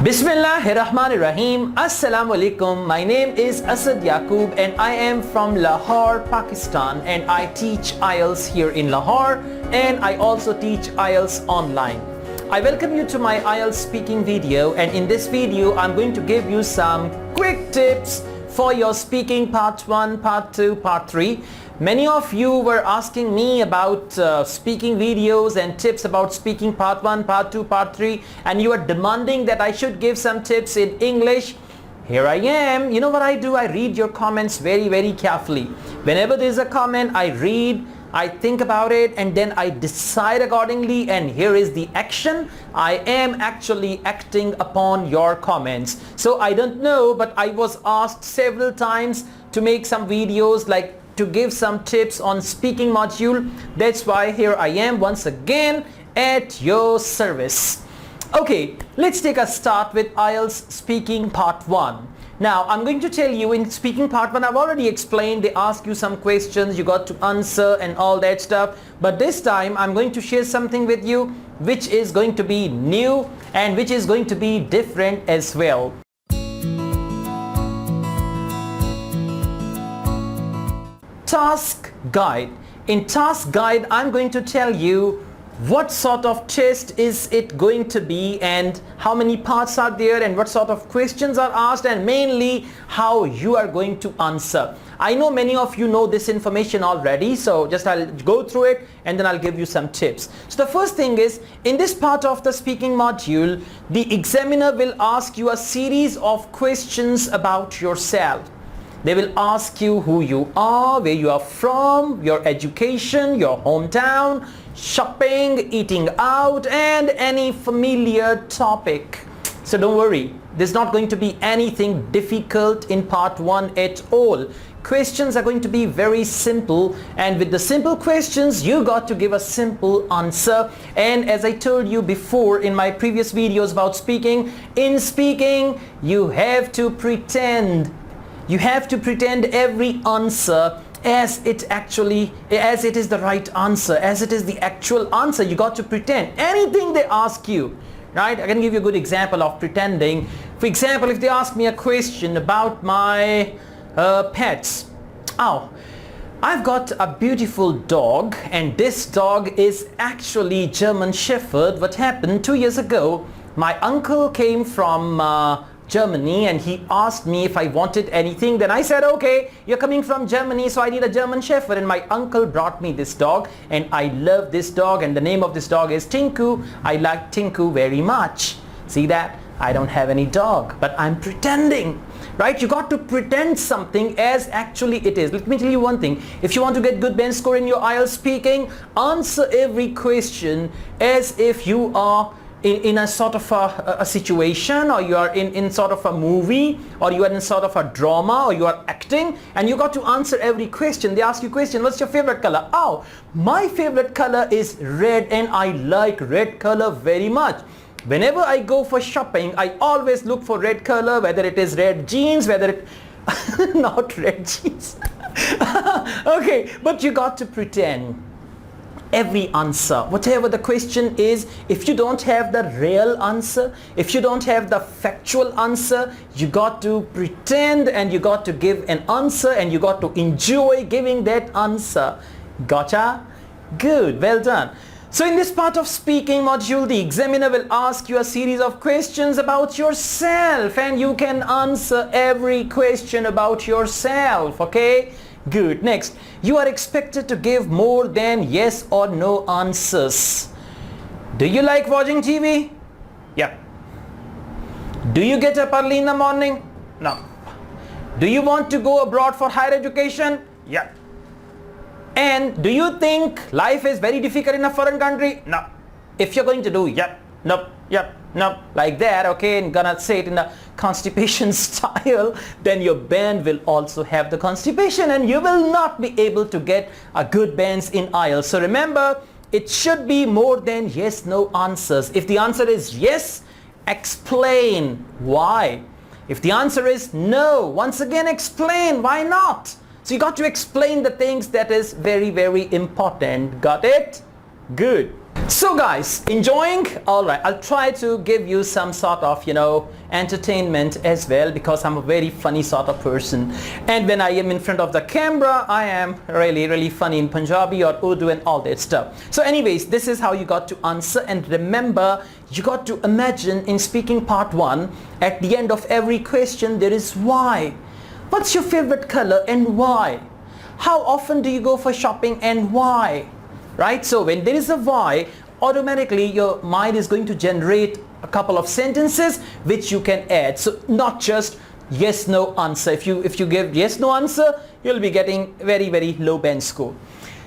Bismillahirrahmanirrahim. Assalamu alaikum. My name is Asad Yaqub and I am from Lahore, Pakistan, and I teach IELTS here in Lahore, and I also teach IELTS online. I welcome you to my IELTS speaking video, and in this video I'm going to give you some quick tips for your speaking part 1, part 2, part 3. Many of you were asking me about speaking videos and tips about speaking part 1, part 2, part 3, and you are demanding that I should give some tips in English. Here I am. You know what I do? I read your comments very carefully. Whenever there is a comment, I read, I think about it, and then I decide accordingly, and here is the action. I am actually acting upon your comments. So I don't know, but I was asked several times to make some videos, like to give some tips on speaking module. That's why here I am once again at your service. Okay, let's take a start with IELTS speaking part 1. Now I'm going to tell you, in speaking part 1 I've already explained, they ask you some questions, you got to answer and all that stuff, but this time I'm going to share something with you which is going to be new and which is going to be different as well. Task guide. In task guide I'm going to tell you what sort of test is it going to be, and how many parts are there, and what sort of questions are asked, and mainly how you are going to answer. I know many of you know this information already, so just I'll go through it and then I'll give you some tips. So the first thing is, in this part of the speaking module, the examiner will ask you a series of questions about yourself. They will ask you who you are, where you are from, your education, your hometown, shopping, eating out, and any familiar topic. So don't worry, there's not going to be anything difficult in part 1 at all. Questions are going to be very simple, and with the simple questions you got to give a simple answer. And as I told you before in my previous videos about speaking, in speaking you have to pretend. You have to pretend every answer as it is the right answer, as it is the actual answer. You got to pretend anything they ask you, right? I can give you a good example of pretending. For example, if they ask me a question about my pets. Oh, I've got a beautiful dog, and this dog is actually German Shepherd. What happened 2 years ago, my uncle came from Germany, and he asked me if I wanted anything. Then I said, okay, you're coming from Germany, so I need a German Shepherd, and my uncle brought me this dog, and I love this dog, and the name of this dog is Tinku. I like Tinku very much. See that? I don't have any dog, but I'm pretending, right? You got to pretend something as actually it is. Let me tell you one thing. If you want to get good band score in your IELTS speaking, answer every question as if you are in a sort of a situation, or you are in sort of a movie, or you are in sort of a drama, or you are acting, and you got to answer every question. They ask you question, what's your favorite color? Oh, my favorite color is red, and I like red color very much. Whenever I go for shopping, I always look for red color, whether it is red jeans, whether it not red jeans. Okay, but you got to pretend every answer, whatever the question is. If you don't have the real answer, if you don't have the factual answer, you got to pretend, and you got to give an answer, and you got to enjoy giving that answer. Gotcha? Good, well done. So in this part of speaking module, the examiner will ask you a series of questions about yourself, and you can answer every question about yourself, okay? Good. Next, you are expected to give more than yes or no answers. Do you like watching TV? Yeah. Do you get up early in the morning? No. Do you want to go abroad for higher education? Yeah. And do you think life is very difficult in a foreign country? No. If you're going to do yep, nope, yep, nope, like that, okay, and gonna say it in a constipation style, then your band will also have the constipation, and you will not be able to get a good bands in IELTS. So remember, it should be more than yes, no answers. If the answer is yes, explain why. If the answer is no, once again explain why not. So you got to explain the things that is very important. Got it? Good. So guys, enjoying? Alright, I'll try to give you some sort of, entertainment as well, because I'm a very funny sort of person. And when I am in front of the camera, I am really funny in Punjabi or Urdu and all that stuff. So anyways, this is how you got to answer. And remember, you got to imagine in speaking part 1, at the end of every question, there is why. What's your favorite color and why? How often do you go for shopping and why? Right? So when there is a why, automatically your mind is going to generate a couple of sentences which you can add. So not just yes no answer. If you give yes no answer, you'll be getting very low band score.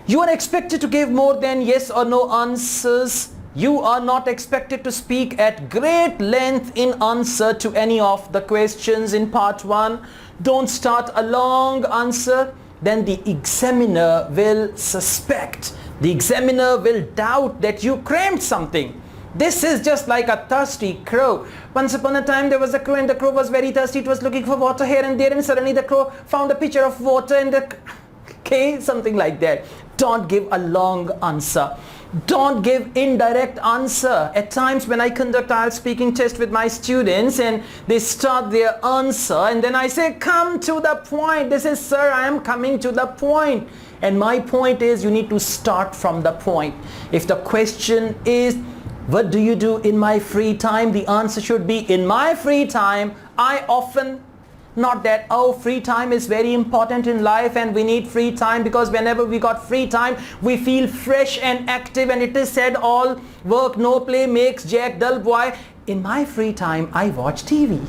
You are expected to give more than yes or no answers. You are not expected to speak at great length in answer to any of the questions in part 1. Don't start a long answer, then the examiner will suspect. The examiner will doubt that you crammed something. This is just like a thirsty crow. Once upon a time there was a crow and the crow was very thirsty. It was looking for water here and there, and suddenly the crow found a pitcher of water and okay, something like that. Don't give a long answer. Don't give indirect answer. At times when I conduct IELTS speaking test with my students and they start their answer and then I say, come to the point. This is, sir, I am coming to the point. And my point is, you need to start from the point. If the question is, what do you do in my free time? The answer should be, in my free time, I often, not that, oh, free time is very important in life and we need free time because whenever we got free time, we feel fresh and active, and it is said all work, no play makes Jack dull boy. In my free time, I watch TV.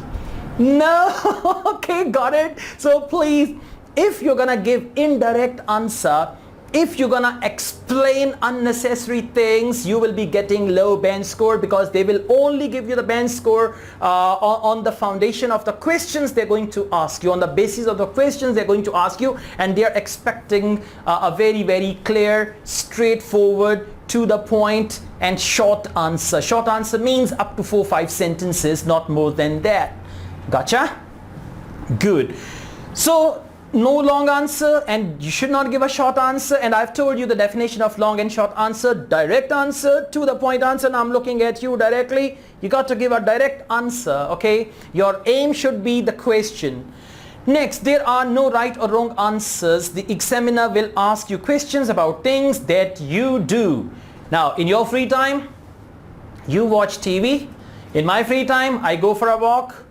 No, okay, got it? So please, if you're gonna give indirect answer, if you're gonna explain unnecessary things, you will be getting low band score, because they will only give you the band score on the foundation of the questions they're going to ask you, on the basis of the questions they're going to ask you, and they're expecting a very clear, straightforward, to the point and short answer. Short answer means up to 4-5 sentences, not more than that. Gotcha? Good. So no long answer, and you should not give a short answer. And I've told you the definition of long and short answer. Direct answer, to the point answer. Now I'm looking at you directly. You got to give a direct answer, okay? Your aim should be the question. Next, there are no right or wrong answers. The examiner will ask you questions about things that you do. Now, in your free time, you watch TV. In my free time, I go for a walk.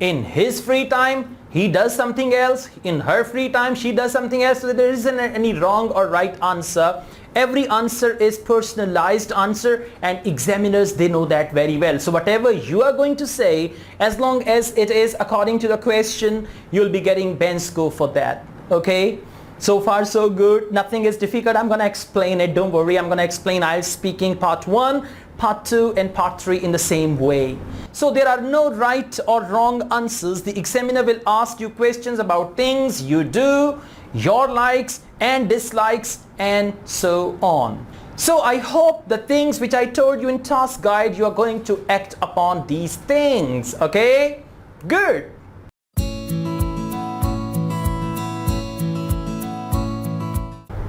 In his free time, he does something else. In her free time, she does something else. So there isn't any wrong or right answer. Every answer is personalized answer, and examiners, they know that very well. So whatever you are going to say, as long as it is according to the question, you'll be getting band score for that. Okay? So far so good. Nothing is difficult. I'm going to explain it. Don't worry. I'm going to explain IELTS speaking part 1, part 2 and part 3 in the same way. So there are no right or wrong answers. The examiner will ask you questions about things you do, your likes and dislikes, and so on. So I hope the things which I told you in task guide, you are going to act upon these things. Okay? Good.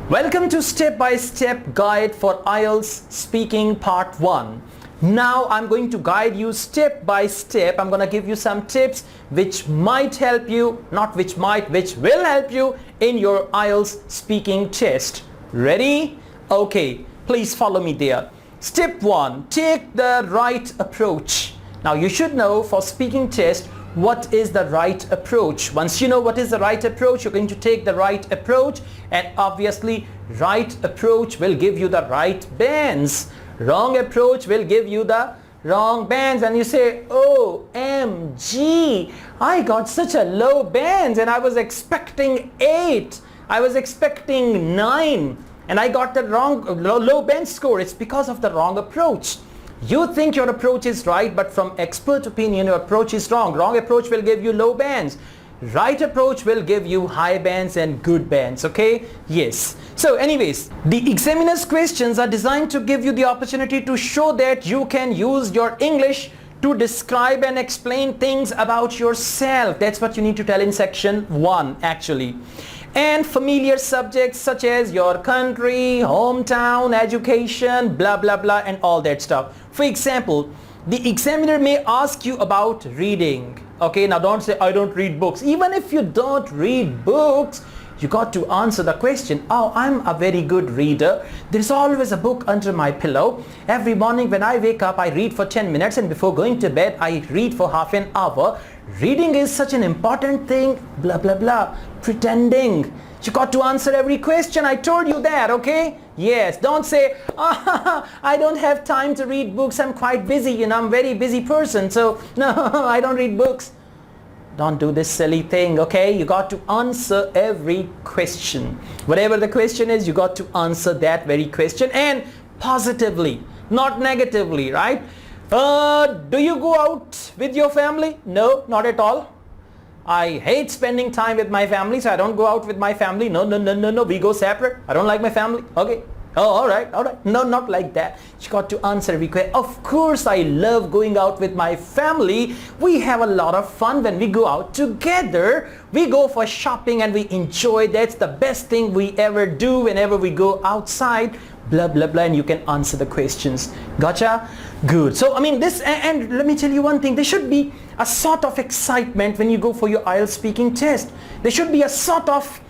Welcome to step-by-step guide for IELTS speaking part 1. Now I'm going to guide you step by step. I'm going to give you some tips which might help you, not which might, which will help you in your IELTS speaking test. Ready? Okay, please follow me there. Step 1, take the right approach. Now you should know for speaking test, what is the right approach. Once you know what is the right approach, you're going to take the right approach, and obviously right approach will give you the right bands. Wrong approach will give you the wrong bands, and you say, OMG, I got such a low bands and I was expecting 8, I was expecting 9, and I got the wrong low band score. It's because of the wrong approach. You think your approach is right, but from expert opinion your approach is wrong. Wrong approach will give you low bands. Right approach will give you high bands and good bands. Okay? Yes. So anyways, the examiner's questions are designed to give you the opportunity to show that you can use your English to describe and explain things about yourself. That's what you need to tell in section 1 actually. and familiar subjects such as your country, hometown, education, blah blah blah, and all that stuff. For example, the examiner may ask you about reading. Okay, now don't say I don't read books. Even if you don't read books, you got to answer the question. Oh, I'm a very good reader. There's always a book under my pillow. Every morning when I wake up, I read for 10 minutes, and before going to bed, I read for half an hour. Reading is such an important thing, blah blah blah. Pretending. You got to answer every question. I told you that, okay? Yes, don't say, I don't have time to read books. I'm quite busy, I'm a very busy person. So, no, I don't read books. Don't do this silly thing, okay? You got to answer every question. Whatever the question is, you got to answer that very question, and positively, not negatively, right? Do you go out with your family? No, not at all. I hate spending time with my family, so I don't go out with my family. No, we go separate. I don't like my family. Okay. Oh, all right. No, not like that. You got to answer every question. Of course, I love going out with my family. We have a lot of fun when we go out together. We go for shopping and we enjoy. That's the best thing we ever do whenever we go outside. Blah blah blah, and you can answer the questions. Gotcha? Good. So I mean this, and let me tell you one thing, there should be a sort of excitement when you go for your IELTS speaking test. There should be a sort of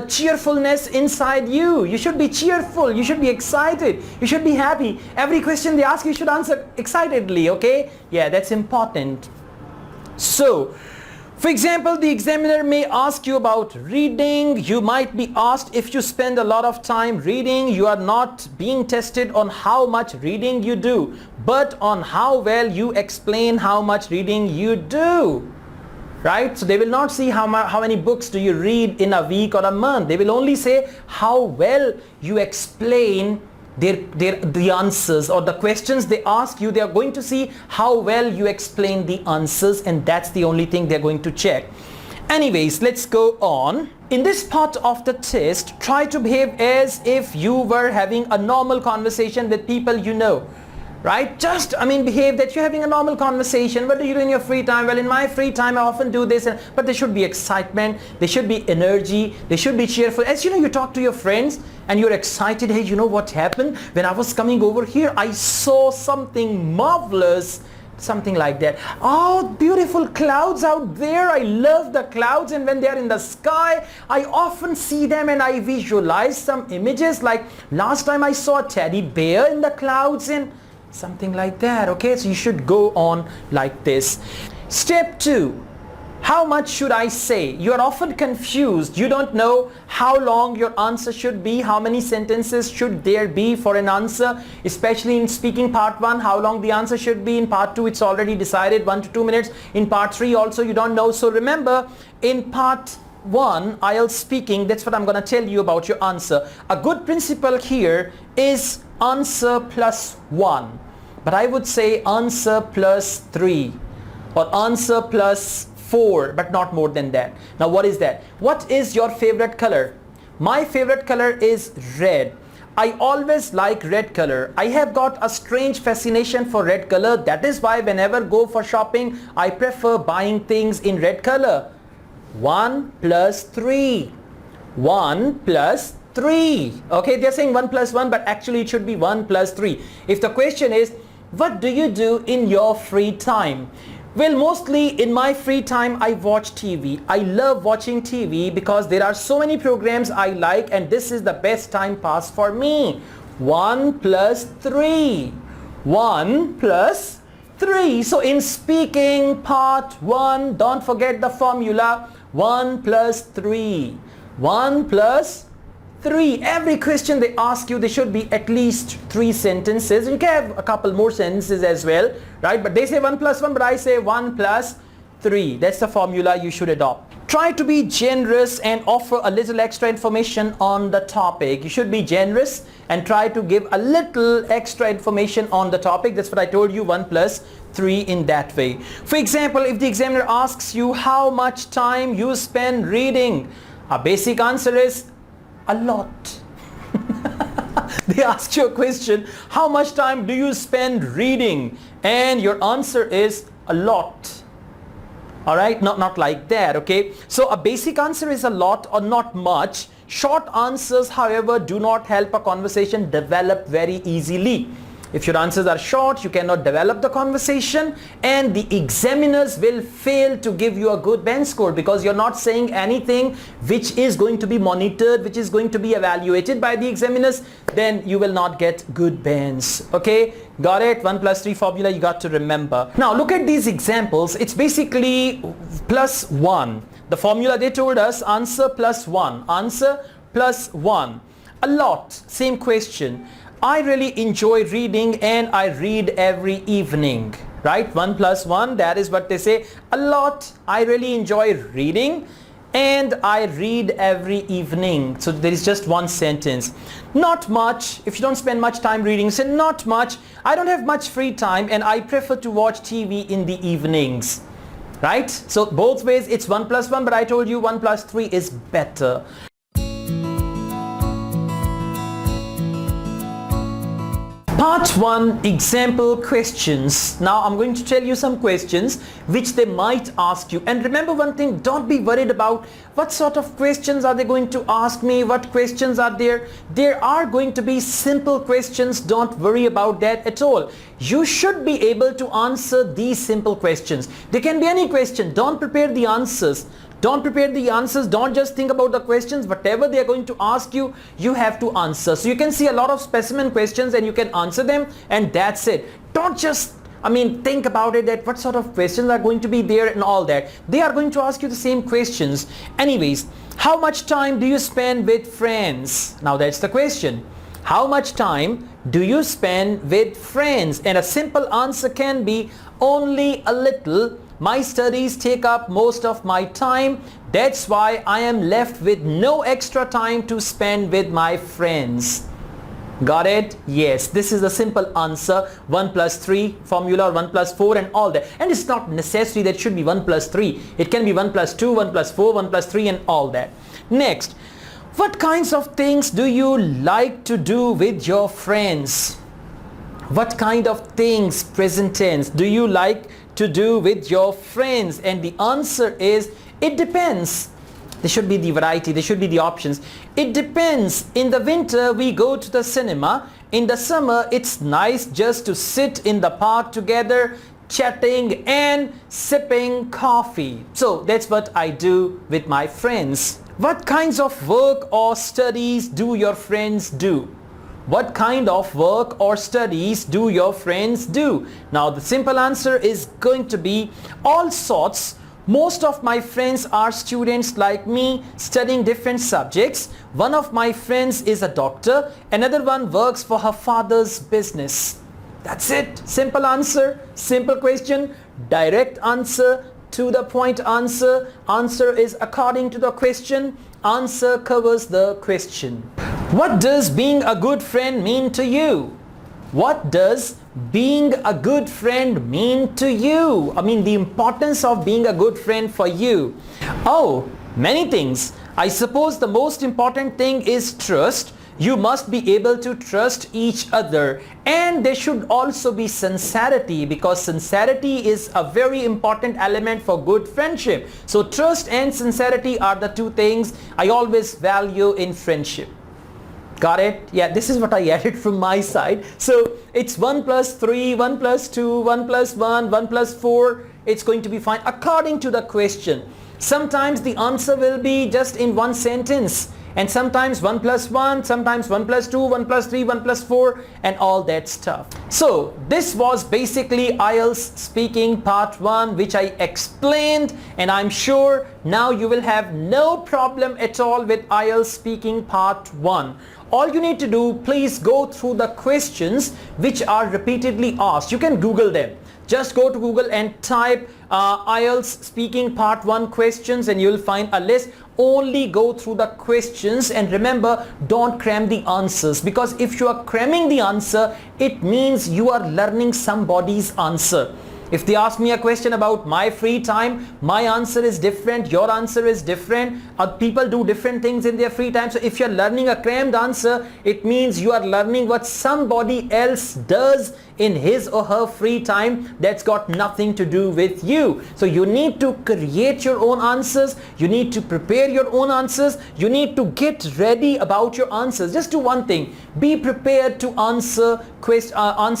cheerfulness inside you. You should be cheerful, you should be excited, you should be happy. Every question they ask you should answer excitedly, okay? Yeah, that's important. So for example, the examiner may ask you about reading. You might be asked if you spend a lot of time reading. You are not being tested on how much reading you do, but on how well you explain how much reading you do. Right? So they will not see how many books do you read in a week or a month. They will only say how well you explain the answers or the questions they ask you. They are going to see how well you explain the answers, and that's the only thing they're going to check. Anyways, let's go on. In this part of the test, try to behave as if you were having a normal conversation with people you know. Right? Just, behave that you're having a normal conversation. What do you do in your free time? Well, in my free time, I often do this. But there should be excitement. There should be energy. There should be cheerful. As you talk to your friends and you're excited. Hey, you know what happened? When I was coming over here, I saw something marvelous. Something like that. Oh, beautiful clouds out there. I love the clouds, and when they're in the sky, I often see them and I visualize some images. Like last time I saw a teddy bear in the clouds, and something like that. Okay, so you should go on like this. Step 2. How much should I say? You are often confused. You don't know how long your answer should be. How many sentences should there be for an answer? Especially in speaking part 1, how long the answer should be. In part 2, it's already decided, 1 to 2 minutes. In part 3 also you don't know. So remember, in part 1, IELTS speaking, that's what I'm going to tell you about your answer. A good principle here is answer plus 1. But I would say answer plus 3 or answer plus 4, but not more than that. Now what is that? What is your favorite color? My favorite color is red. I always like red color. I have got a strange fascination for red color. That is why whenever I go for shopping, I prefer buying things in red color. 1 plus 3. 1 plus 3. Okay, they're saying 1 plus 1, but actually it should be 1 plus 3. If the question is, what do you do in your free time? Well, mostly in my free time, I watch TV. I love watching TV because there are so many programs I like, and this is the best time pass for me. 1 plus 3. 1 plus 3. So in speaking part 1, don't forget the formula. 1 plus 3. 1 plus 3. Every question they ask you, there should be at least 3 sentences. You can have a couple more sentences as well, right? But they say 1 plus 1, but I say 1 plus 3. That's the formula you should adopt. Try to be generous and offer a little extra information on the topic. You should be generous and try to give a little extra information on the topic. That's what I told you, 1 plus 3 in that way. For example, if the examiner asks you how much time you spend reading, a basic answer is a lot. They ask you a question, how much time do you spend reading? And your answer is a lot. Alright, not like that, okay? So a basic answer is a lot or not much. Short answers, however, do not help a conversation develop very easily. If your answers are short, you cannot develop the conversation, and the examiners will fail to give you a good bench score because you're not saying anything which is going to be monitored, which is going to be evaluated by the examiners. Then you will not get good bench. Okay, got it? 1 plus 3 formula you got to remember. Now look at these examples. It's basically plus 1. The formula they told us, answer plus 1. Answer plus 1. A lot, same question. I really enjoy reading and I read every evening, right? 1 plus 1, that is what they say. A lot, I really enjoy reading and I read every evening. So there is just one sentence. Not much, if you don't spend much time reading, say not much. I don't have much free time and I prefer to watch TV in the evenings, right? So both ways it's 1 plus 1, but I told you 1 plus 3 is better. Part 1, example questions. Now I'm going to tell you some questions which they might ask you. And remember one thing, don't be worried about what sort of questions are they going to ask me, what questions are there. There are going to be simple questions, don't worry about that at all. You should be able to answer these simple questions. There can be any question, don't prepare the answers. Don't prepare the answers, don't just think about the questions. Whatever they are going to ask you, you have to answer. So you can see a lot of specimen questions and you can answer them, and that's it. Don't just think about it, that what sort of questions are going to be there and all that. They are going to ask you the same questions. Anyways, how much time do you spend with friends? Now that's the question. How much time do you spend with friends? And a simple answer can be only a little. My studies take up most of my time. That's why I am left with no extra time to spend with my friends. Got it? Yes, this is a simple answer. 1 plus 3 formula, or 1 plus 4 and all that. And it's not necessary that it should be 1 plus 3. It can be 1 plus 2, 1 plus 4, 1 plus 3 and all that. Next, what kinds of things do you like to do with your friends? What kind of things, present tense, do you like to do with your friends? And the answer is, it depends. There should be the variety, there should be the options. It depends. In the winter we go to the cinema. In the summer it's nice just to sit in the park together, chatting and sipping coffee. So that's what I do with my friends. What kinds of work or studies do your friends do? What kind of work or studies do your friends do? Now the simple answer is going to be all sorts. Most of my friends are students like me, studying different subjects. One of my friends is a doctor. Another one works for her father's business. That's it. Simple answer, simple question, direct answer, to the point answer. Answer is according to the question. Answer covers the question. What does being a good friend mean to you? What does being a good friend mean to you? The importance of being a good friend for you. Oh, many things. I suppose the most important thing is trust. You must be able to trust each other, and there should also be sincerity, because sincerity is a very important element for good friendship. So trust and sincerity are the two things I always value in friendship. Got it? Yeah, this is what I added from my side. So it's 1 plus 3, 1 plus 2, 1 plus 1, 1 plus 4. It's going to be fine according to the question. Sometimes the answer will be just in one sentence, and sometimes 1 plus 1, sometimes 1 plus 2, 1 plus 3, 1 plus 4 and all that stuff. So this was basically IELTS speaking part 1, which I explained, and I'm sure now you will have no problem at all with IELTS speaking part 1. All you need to do, please go through the questions which are repeatedly asked. You can Google them. Just go to Google and type IELTS speaking part 1 questions and you'll find a list. Only go through the questions, and remember, don't cram the answers, because if you are cramming the answer, it means you are learning somebody's answer. If they ask me a question about my free time, my answer is different, your answer is different. People do different things in their free time. So if you're learning a crammed answer, it means you are learning what somebody else does in his or her free time that's got nothing to do with you. So you need to create your own answers. You need to prepare your own answers. You need to get ready about your answers. Just do one thing. Be prepared to answer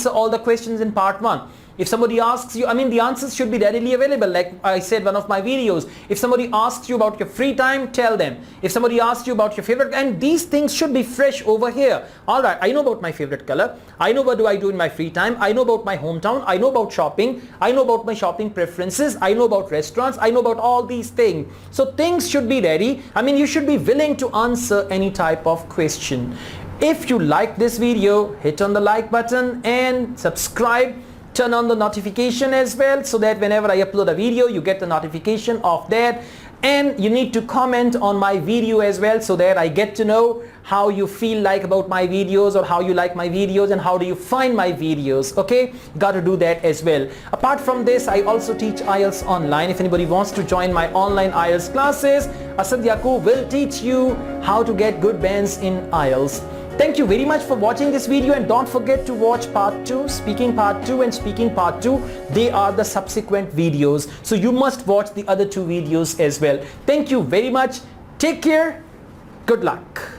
all the questions in part 1. If somebody asks you, the answers should be readily available. Like I said, one of my videos, if somebody asks you about your free time, tell them. If somebody asks you about your favorite, and these things should be fresh over here. All right, I know about my favorite color. I know what do I do in my free time. I know about my hometown. I know about shopping. I know about my shopping preferences. I know about restaurants. I know about all these things. So things should be ready. You should be willing to answer any type of question. If you like this video, hit on the like button and subscribe. Turn on the notification as well, so that whenever I upload a video, you get the notification of that. And you need to comment on my video as well, so that I get to know how you feel like about my videos, or how you like my videos, and how do you find my videos. Okay, got to do that as well. Apart from this, I also teach IELTS online. If anybody wants to join my online IELTS classes, Asad Yaqub will teach you how to get good bands in IELTS. Thank you very much for watching this video, and don't forget to watch part 2, speaking part 2 and speaking part 2. They are the subsequent videos. So you must watch the other 2 videos as well. Thank you very much. Take care. Good luck.